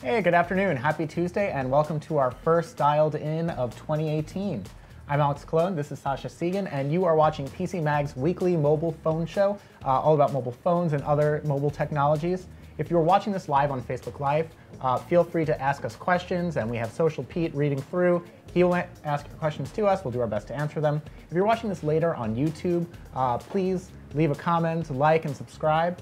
Hey, good afternoon. Happy Tuesday, and welcome to our first Dialed In of 2018. I'm Alex Cologne, this is Sasha Segan, and you are watching PC Mag's weekly mobile phone show, all about mobile phones and other mobile technologies. If you're watching this live on Facebook Live, feel free to ask us questions, and we have Social Pete reading through. He'll ask your questions to us. We'll do our best to answer them. If you're watching this later on YouTube, please leave a comment, like, and subscribe.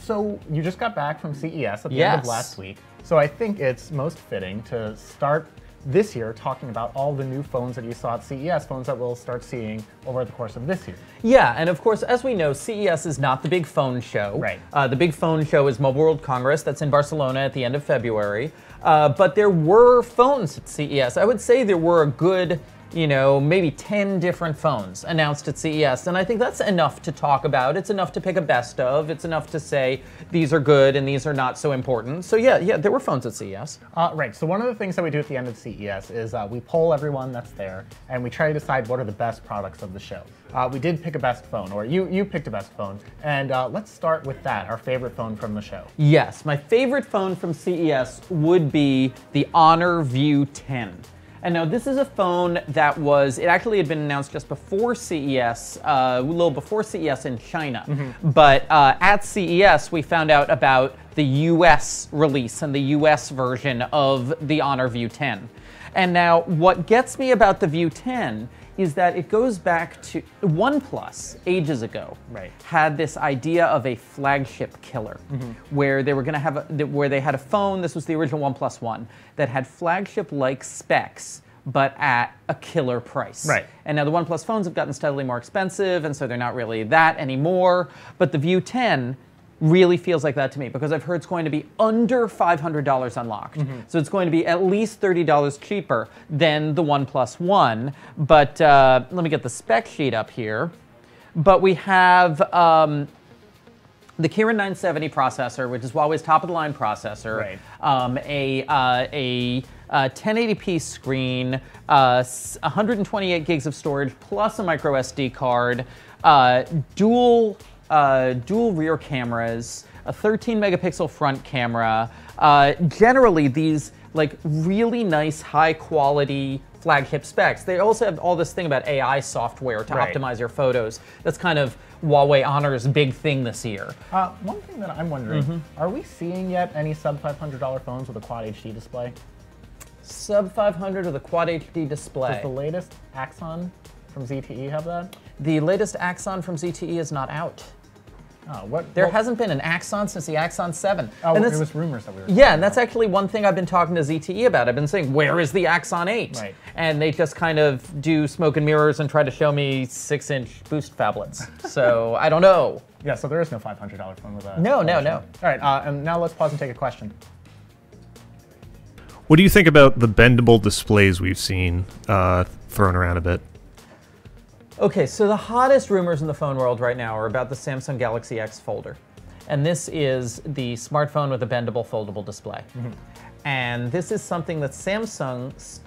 So you just got back from CES at the end of last week. So I think it's most fitting to start this year talking about all the new phones that you saw at CES, phones that we'll start seeing over the course of this year. Yeah, and of course, as we know, CES is not the big phone show. Right. The big phone show is Mobile World Congress. That's in Barcelona at the end of February. But there were phones at CES. I would say there were a good, maybe 10 different phones announced at CES. And I think that's enough to talk about. It's enough to pick a best of. It's enough to say these are good and these are not so important. So yeah, there were phones at CES. Right, so one of the things that we do at the end of CES is we poll everyone that's there and we try to decide what are the best products of the show. We did pick a best phone, or you picked a best phone, and let's start with that, our favorite phone from the show. Yes, my favorite phone from CES would be the Honor View 10. And now this is a phone that it actually had been announced just before CES, a little before CES in China. But at CES, we found out about the US release and the US version of the Honor View 10. And now what gets me about the View 10 is that it goes back to OnePlus ages ago. Right. Had this idea of a flagship killer, where they were going to have where they had a phone. This was the original OnePlus One that had flagship-like specs, but at a killer price. Right. And now the OnePlus phones have gotten steadily more expensive, and so they're not really that anymore. But the View 10 really feels like that to me, because I've heard it's going to be under $500 unlocked. So it's going to be at least $30 cheaper than the OnePlus One. But let me get the spec sheet up here. But we have the Kirin 970 processor, which is Huawei's top-of-the-line processor. Right. A 1080p screen, 128 gigs of storage, plus a micro SD card, dual rear cameras, a 13 megapixel front camera. Generally, these really nice, high quality flagship specs. They also have all this thing about AI software to optimize your photos. That's kind of Huawei Honor's big thing this year. One thing that I'm wondering, are we seeing yet any sub $500 phones with a Quad HD display? Sub 500 with a Quad HD display. Does the latest Axon from ZTE have that? The latest Axon from ZTE is not out. Oh, there hasn't been an Axon since the Axon 7. Oh, and it was rumors that we were Yeah, and that's actually one thing I've been talking to ZTE about. I've been saying, where is the Axon 8? Right. And they just kind of do smoke and mirrors and try to show me 6-inch boost phablets. So I don't know. Yeah, so there is no $500 phone with that. No. All right, and now let's pause and take a question. What do you think about the bendable displays we've seen thrown around a bit? Okay, so the hottest rumors in the phone world right now are about the Samsung Galaxy X Folder. And this is the smartphone with a bendable foldable display. And this is something that Samsung's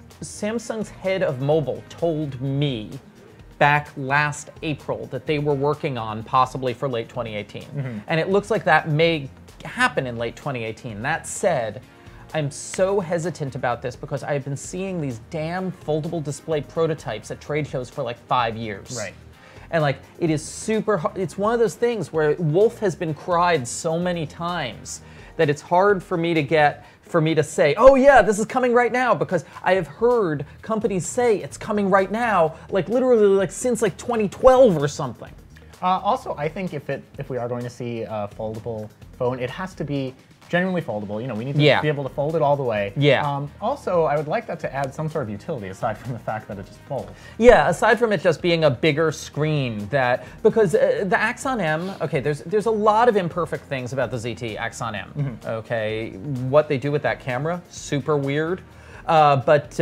head of mobile told me back last April that they were working on, possibly for late 2018. And it looks like that may happen in late 2018. That said, I'm so hesitant about this because I've been seeing these damn foldable display prototypes at trade shows for like 5 years. Right. And it is super hard. It's one of those things where wolf has been cried so many times that it's hard for me to say, oh yeah, this is coming right now, because I have heard companies say it's coming right now, literally since 2012 or something. Also, I think if we are going to see a foldable phone, it has to be genuinely foldable. We need to be able to fold it all the way. Yeah. Also, I would like that to add some sort of utility aside from the fact that it just folds. Yeah, aside from it just being a bigger screen, because the Axon M, okay, there's a lot of imperfect things about the Zte Axon M. Okay, what they do with that camera, super weird. But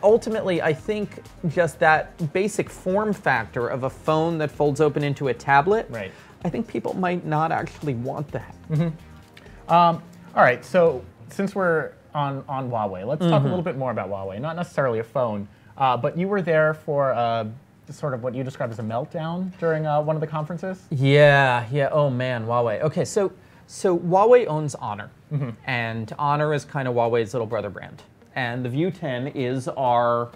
ultimately, I think just that basic form factor of a phone that folds open into a tablet, right. I think people might not actually want that. All right, so since we're on Huawei, let's talk a little bit more about Huawei. Not necessarily a phone, but you were there for sort of what you described as a meltdown during one of the conferences? Yeah, oh man, Huawei. Okay, so So Huawei owns Honor, and Honor is kind of Huawei's little brother brand. And the View 10 is our,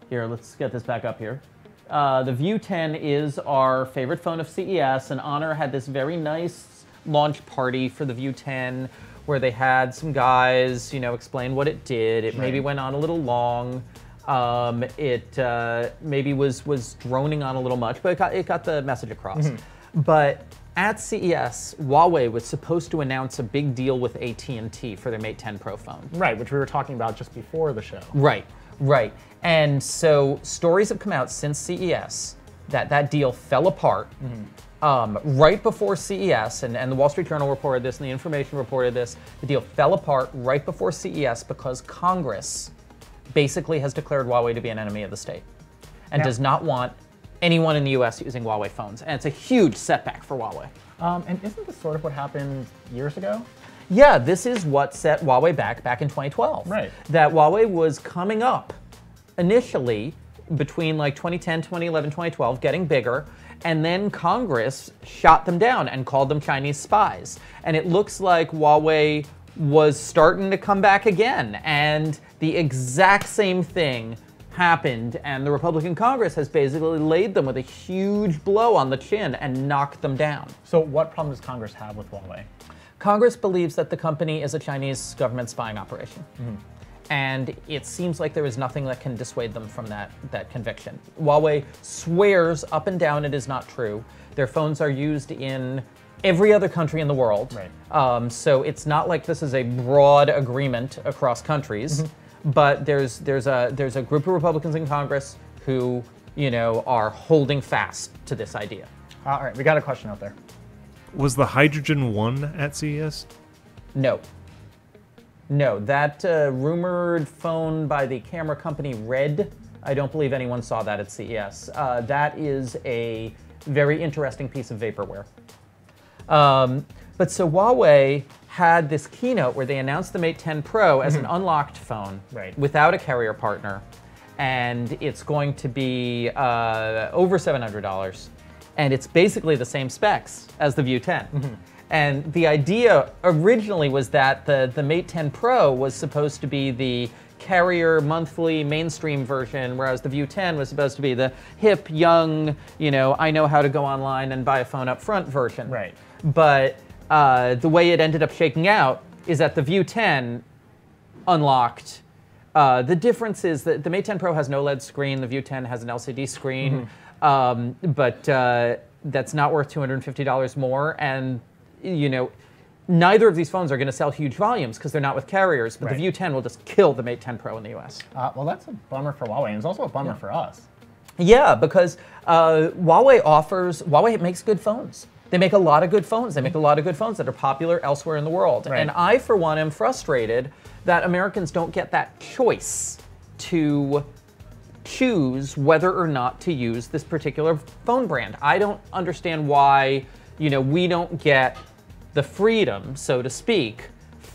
here, let's get this back up here. The View 10 is our favorite phone of CES, and Honor had this very nice launch party for the View 10 where they had some guys, explain what it did. It maybe went on a little long. It maybe was droning on a little much, but it got the message across. But at CES, Huawei was supposed to announce a big deal with AT&T for their Mate 10 Pro phone. Right, which we were talking about just before the show. Right. And so stories have come out since CES that deal fell apart right before CES, and the Wall Street Journal reported this, and the Information reported this. The deal fell apart right before CES because Congress basically has declared Huawei to be an enemy of the state and does not want anyone in the US using Huawei phones. And it's a huge setback for Huawei. And isn't this sort of what happened years ago? Yeah, this is what set Huawei back in 2012. Right. That Huawei was coming up initially between like 2010, 2011, 2012, getting bigger, and then Congress shot them down and called them Chinese spies. And it looks like Huawei was starting to come back again, and the exact same thing happened, and the Republican Congress has basically laid them with a huge blow on the chin and knocked them down. So what problem does Congress have with Huawei? Congress believes that the company is a Chinese government spying operation. And it seems like there is nothing that can dissuade them from that conviction. Huawei swears up and down it is not true. Their phones are used in every other country in the world. Right. So it's not like this is a broad agreement across countries, but there's a group of Republicans in Congress who, are holding fast to this idea. All right, we got a question out there. Was the Hydrogen 1 at CES? No, that rumored phone by the camera company Red, I don't believe anyone saw that at CES. That is a very interesting piece of vaporware. But so Huawei had this keynote where they announced the Mate 10 Pro as an unlocked phone without a carrier partner, and it's going to be over $700, and it's basically the same specs as the View 10. And the idea originally was that the Mate 10 Pro was supposed to be the carrier monthly mainstream version, whereas the View 10 was supposed to be the hip, young, I know how to go online and buy a phone up front version. Right. But the way it ended up shaking out is that the View 10 unlocked. The difference is that the Mate 10 Pro has no LED screen, the View 10 has an LCD screen, but that's not worth $250 more. And neither of these phones are going to sell huge volumes because they're not with carriers, but the View 10 will just kill the Mate 10 Pro in the US. Well, that's a bummer for Huawei, and it's also a bummer for us. Yeah, because Huawei makes good phones. They make a lot of good phones. They make a lot of good phones that are popular elsewhere in the world. Right. And I, for one, am frustrated that Americans don't get that choice to choose whether or not to use this particular phone brand. I don't understand why, we don't get the freedom, so to speak,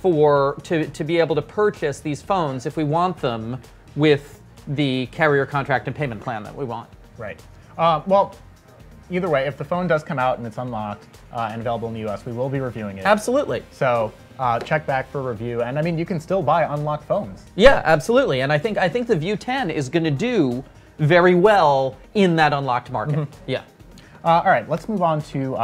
to be able to purchase these phones if we want them with the carrier contract and payment plan that we want. Right. Well, either way, if the phone does come out and it's unlocked and available in the US, we will be reviewing it. Absolutely. So check back for review. And I mean, you can still buy unlocked phones. Yeah, absolutely. And I think the View 10 is going to do very well in that unlocked market. Yeah. All right, let's move on to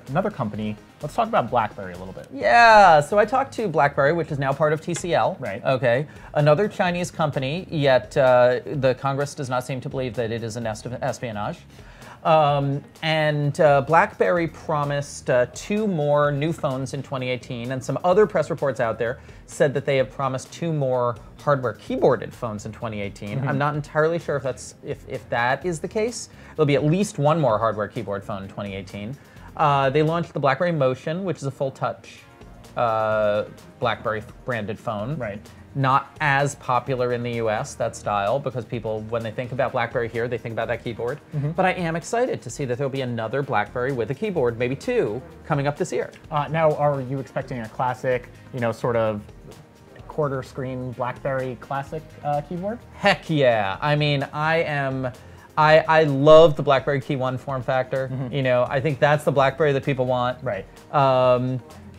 another company. Let's talk about BlackBerry a little bit. Yeah, so I talked to BlackBerry, which is now part of TCL. Right. Okay. Another Chinese company, yet the Congress does not seem to believe that it is a nest of espionage. And BlackBerry promised 2 more new phones in 2018, and some other press reports out there said that they have promised 2 more hardware keyboarded phones in 2018. I'm not entirely sure if that is the case. There'll be at least 1 more hardware keyboard phone in 2018. They launched the Blackberry Motion, which is a full touch BlackBerry branded phone. Right. Not as popular in the US, that style, because people, when they think about BlackBerry here, they think about that keyboard. But I am excited to see that there'll be another BlackBerry with a keyboard, maybe 2, coming up this year. Now, are you expecting a classic, sort of quarter screen BlackBerry classic keyboard? Heck yeah. I mean, I love the BlackBerry Key 1 form factor. I think that's the BlackBerry that people want. Right.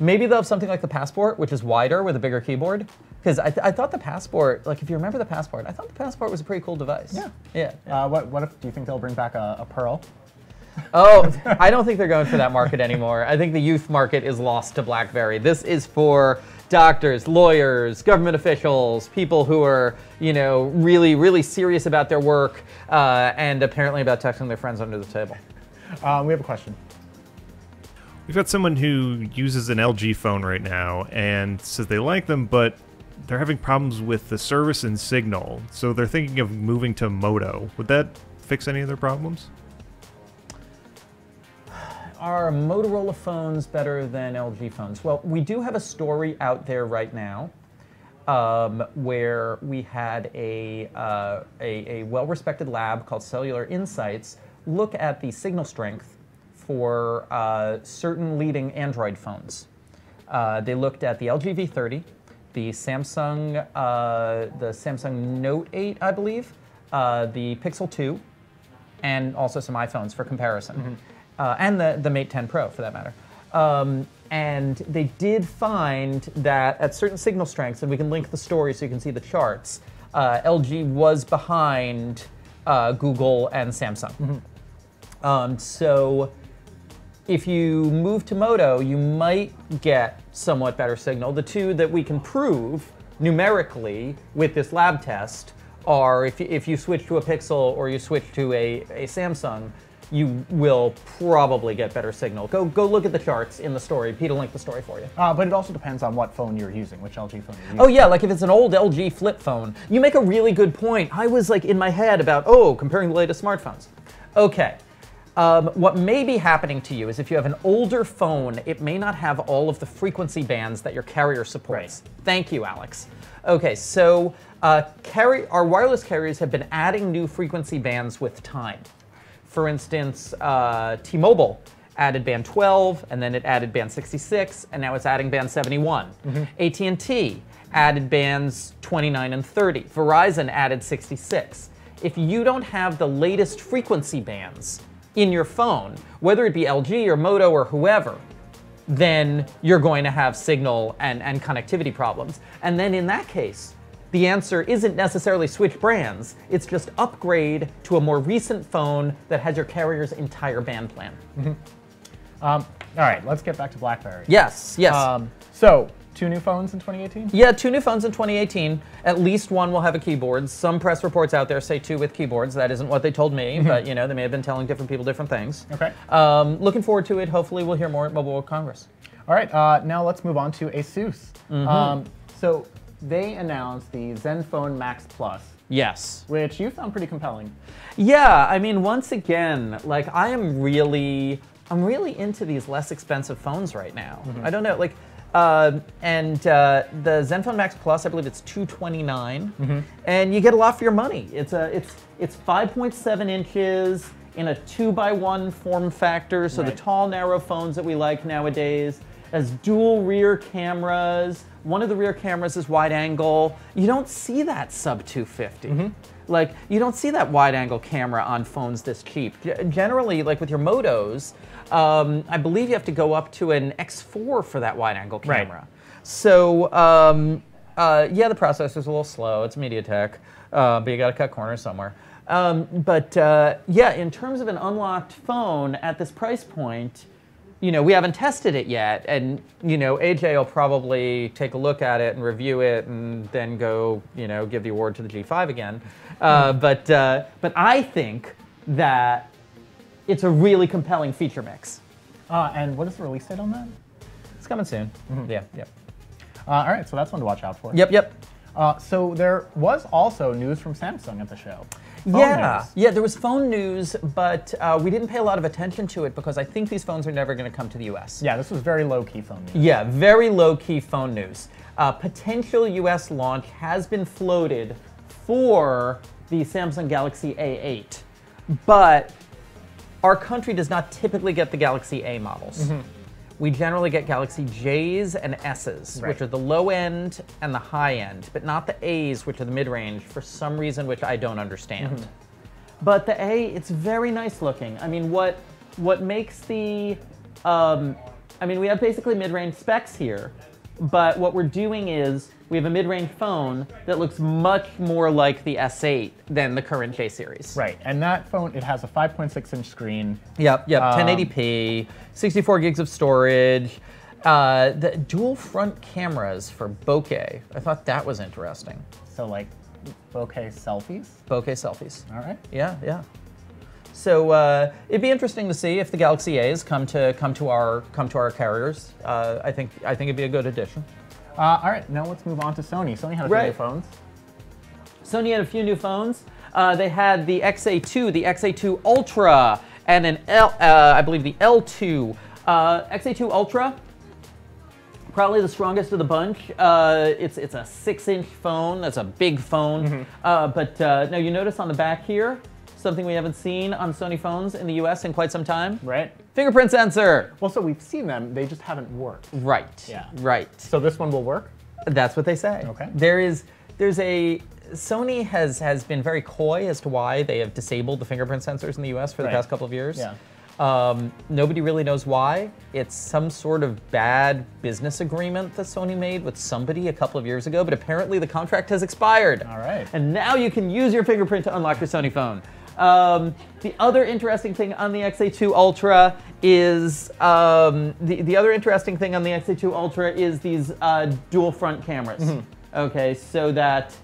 Maybe they'll have something like the Passport, which is wider with a bigger keyboard. Because I thought the Passport, like if you remember the Passport, I thought the Passport was a pretty cool device. Yeah. Yeah. What if, do you think they'll bring back a Pearl? Oh, I don't think they're going for that market anymore. I think the youth market is lost to BlackBerry. This is for doctors, lawyers, government officials, people who are, you know, really, really serious about their work and apparently about texting their friends under the table. We have a question. We've got someone who uses an LG phone right now and says they like them, but they're having problems with the service and signal. So they're thinking of moving to Moto. Would that fix any of their problems? Are Motorola phones better than LG phones? Well, we do have a story out there right now where we had a well-respected lab called Cellular Insights look at the signal strength for certain leading Android phones. They looked at the LG V30, the Samsung Note 8, I believe, the Pixel 2, and also some iPhones for comparison. Mm-hmm. And the Mate 10 Pro, for that matter. And they did find that at certain signal strengths, and we can link the story so you can see the charts, LG was behind Google and Samsung. Mm-hmm. So if you move to Moto, you might get somewhat better signal. The two that we can prove numerically with this lab test are if you switch to a Pixel or you switch to a Samsung, you will probably get better signal. Go look at the charts in the story. Pete will link the story for you. But it also depends on what phone you're using, which LG phone you're using. Oh yeah, like if it's an old LG flip phone. You make a really good point. I was like in my head about, comparing the latest smartphones. Okay, what may be happening to you is if you have an older phone, it may not have all of the frequency bands that your carrier supports. Right. Thank you, Alex. Okay, so our wireless carriers have been adding new frequency bands with time. For instance, T-Mobile added band 12, and then it added band 66, and now it's adding band 71. Mm-hmm. AT&T added bands 29 and 30. Verizon added 66. If you don't have the latest frequency bands in your phone, whether it be LG or Moto or whoever, then you're going to have signal and connectivity problems. And then in that case, the answer isn't necessarily switch brands, it's just upgrade to a more recent phone that has your carrier's entire band plan. Mm-hmm. All right, let's get back to BlackBerry. Yes. So, 2 new phones in 2018? Yeah, 2 new phones in 2018. At least one will have a keyboard. Some press reports out there say 2 with keyboards. That isn't what they told me, but you know, they may have been telling different people different things. Okay. Looking forward to it. Hopefully we'll hear more at Mobile World Congress. All right, now let's move on to ASUS. Mm-hmm. So they announced the Zenfone Max Plus. Yes. Which you found pretty compelling. Yeah, I mean, once again, like I'm really into these less expensive phones right now. Mm-hmm. I don't know, like, the Zenfone Max Plus, I believe it's $229, mm-hmm. and you get a lot for your money. It's 5.7 inches in a 2x1 form factor, so right. The tall, narrow phones that we like nowadays. Has dual rear cameras. One of the rear cameras is wide angle. You don't see that sub 250. Mm-hmm. Like, you don't see that wide angle camera on phones this cheap. Generally, like with your Motos, I believe you have to go up to an X4 for that wide angle camera. Right. So, yeah, the processor's a little slow. It's MediaTek, but you gotta cut corners somewhere. Yeah, in terms of an unlocked phone at this price point, you know, we haven't tested it yet, and you know, AJ will probably take a look at it and review it, and then go, you know, give the award to the G5 again. But I think that it's a really compelling feature mix. And what is the release date on that? It's coming soon. Mm-hmm. Yeah. All right, so that's one to watch out for. Yep. So there was also news from Samsung at the show. Yeah, there was phone news, but we didn't pay a lot of attention to it because I think these phones are never going to come to the US. Yeah, this was very low-key phone news. Yeah, very low-key phone news. Potential US launch has been floated for the Samsung Galaxy A8, but our country does not typically get the Galaxy A models. Mm-hmm. We generally get Galaxy J's and S's, right, which are the low end and the high end, but not the A's, which are the mid-range, for some reason which I don't understand. Mm-hmm. But the A, it's very nice looking. I mean, what makes the I mean, we have basically mid-range specs here, but what we're doing is we have a mid-range phone that looks much more like the S8 than the current J series. Right, and that phone, it has a 5.6-inch screen. Yep, 1080p, 64 gigs of storage, the dual front cameras for bokeh. I thought that was interesting. So like bokeh selfies? Bokeh selfies. All right. Yeah. So it'd be interesting to see if the Galaxy A's come to our carriers. I think it'd be a good addition. All right, now let's move on to Sony. Sony had a few new phones. Sony had a few new phones. They had the XA2, the XA2 Ultra, and an I believe the L2. XA2 Ultra, probably the strongest of the bunch. It's a 6-inch phone. That's a big phone. But now you notice on the back here, something we haven't seen on Sony phones in the US in quite some time. Right. Fingerprint sensor. Well, so we've seen them, they just haven't worked. Right. Yeah. Right. So this one will work? That's what they say. Okay. Sony has been very coy as to why they have disabled the fingerprint sensors in the US for the past couple of years. Yeah. Nobody really knows why. It's some sort of bad business agreement that Sony made with somebody a couple of years ago, but apparently the contract has expired. All right. And now you can use your fingerprint to unlock your Sony phone. The other interesting thing on the XA2 Ultra is the other interesting thing on the XA2 Ultra is these dual front cameras. Okay, so that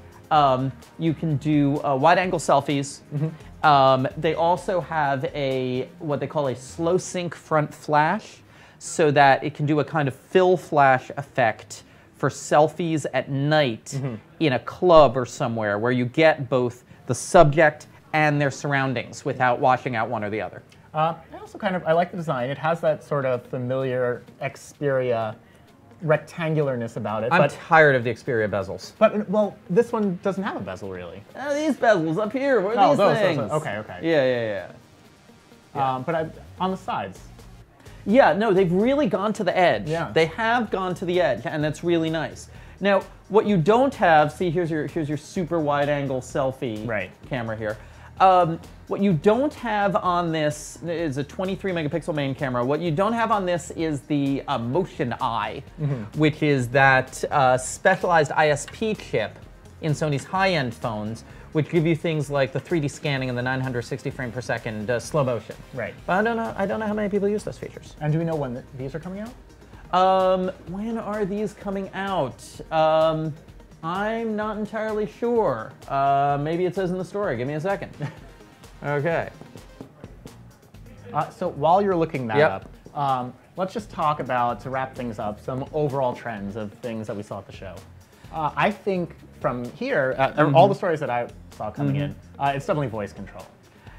you can do wide-angle selfies. They also have what they call a slow sync front flash, so that it can do a kind of fill flash effect for selfies at night in a club or somewhere where you get both the subject and their surroundings without washing out one or the other. I also I like the design. It has that sort of familiar Xperia rectangularness about it. I'm tired of the Xperia bezels. But, well, this one doesn't have a bezel, really. These bezels up here, what are these things? Okay. Yeah. But on the sides. Yeah, no, they've really gone to the edge. Yeah. They have gone to the edge, and that's really nice. Now, what you don't have, see, here's your super wide-angle selfie camera here. What you don't have on this is a 23 megapixel main camera. What you don't have on this is the Motion Eye, which is that specialized ISP chip in Sony's high-end phones, which give you things like the 3D scanning and the 960 frame per second slow motion. Right. But I don't know how many people use those features. And do we know when these are coming out? When are these coming out? I'm not entirely sure. Maybe it says in the story. Give me a second. Okay. So while you're looking that up, let's just talk about, to wrap things up, some overall trends of things that we saw at the show. I think from here, all the stories that I saw coming in, it's definitely voice control.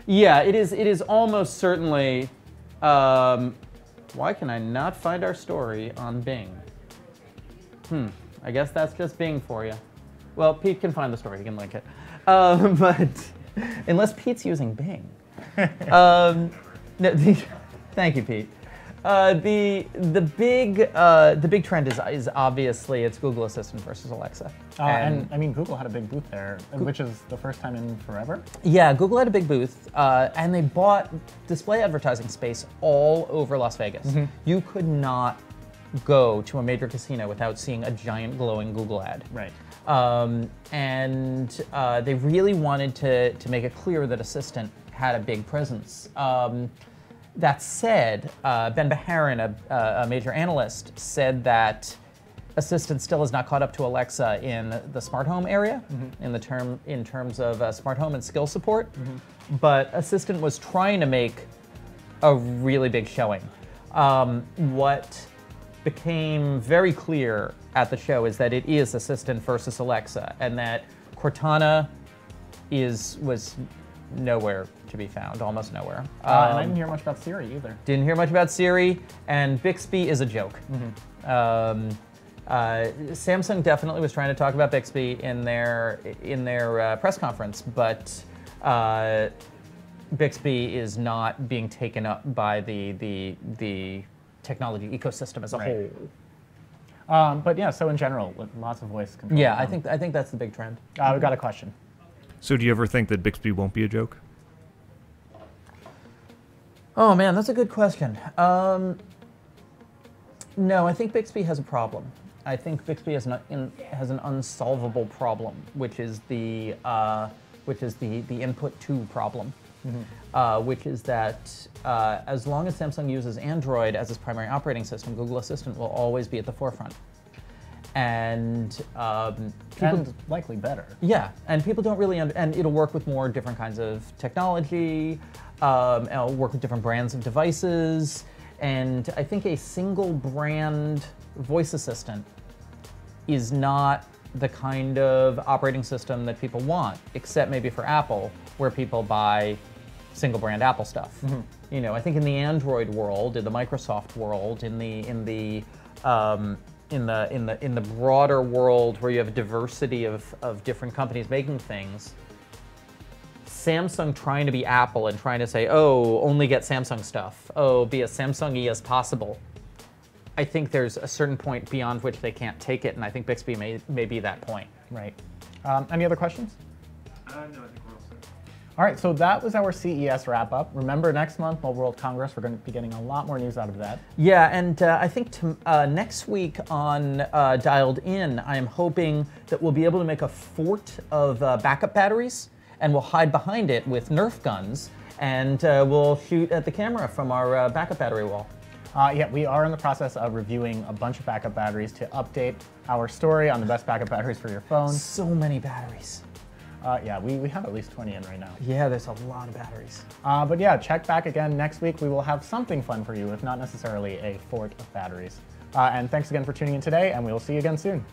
Yeah, it is almost certainly. Why can I not find our story on Bing? I guess that's just Bing for you. Well, Pete can find the story. He can link it. But unless Pete's using Bing. No, thank you, Pete. The big trend is obviously it's Google Assistant versus Alexa. And I mean, Google had a big booth there, which is the first time in forever. Yeah, Google had a big booth, and they bought display advertising space all over Las Vegas. You could not go to a major casino without seeing a giant glowing Google ad. Right. And they really wanted to make it clear that Assistant had a big presence. That said, Ben Baharin, a major analyst, said that Assistant still has not caught up to Alexa in the smart home area, in terms of smart home and skill support. But Assistant was trying to make a really big showing. What became very clear at the show is that it is Assistant versus Alexa, and that Cortana was nowhere to be found, almost nowhere. And I didn't hear much about Siri either. Didn't hear much about Siri, and Bixby is a joke. Samsung definitely was trying to talk about Bixby in their press conference, but Bixby is not being taken up by the technology ecosystem as a whole. But yeah, so in general, lots of voice control. Yeah, I think that's the big trend. We've got a question. So do you ever think that Bixby won't be a joke? Oh man, that's a good question. No, I think Bixby has a problem. I think Bixby has an unsolvable problem, which is the input to problem, which is that as long as Samsung uses Android as its primary operating system, Google Assistant will always be at the forefront. And and likely better. Yeah, and people don't really, and it'll work with more different kinds of technology, it'll work with different brands of devices, and I think a single brand voice assistant is not the kind of operating system that people want, except maybe for Apple, where people buy single brand Apple stuff. You know, I think in the Android world, in the Microsoft world, in the broader world where you have a diversity of different companies making things, Samsung trying to be Apple and trying to say, oh, only get Samsung stuff, oh, be as Samsung-y as possible. I think there's a certain point beyond which they can't take it, and I think Bixby may be that point. Right. Any other questions? No, I think we're all set. All right, so that was our CES wrap-up. Remember, next month, Mobile World Congress, we're going to be getting a lot more news out of that. Yeah, and I think next week on Dialed In, I'm hoping that we'll be able to make a fort of backup batteries, and we'll hide behind it with Nerf guns, and we'll shoot at the camera from our backup battery wall. Yeah, we are in the process of reviewing a bunch of backup batteries to update our story on the best backup batteries for your phone. So many batteries. Yeah, we have at least 20 in right now. Yeah, there's a lot of batteries. But yeah, check back again next week. We will have something fun for you, if not necessarily a fort of batteries. And thanks again for tuning in today, and we will see you again soon.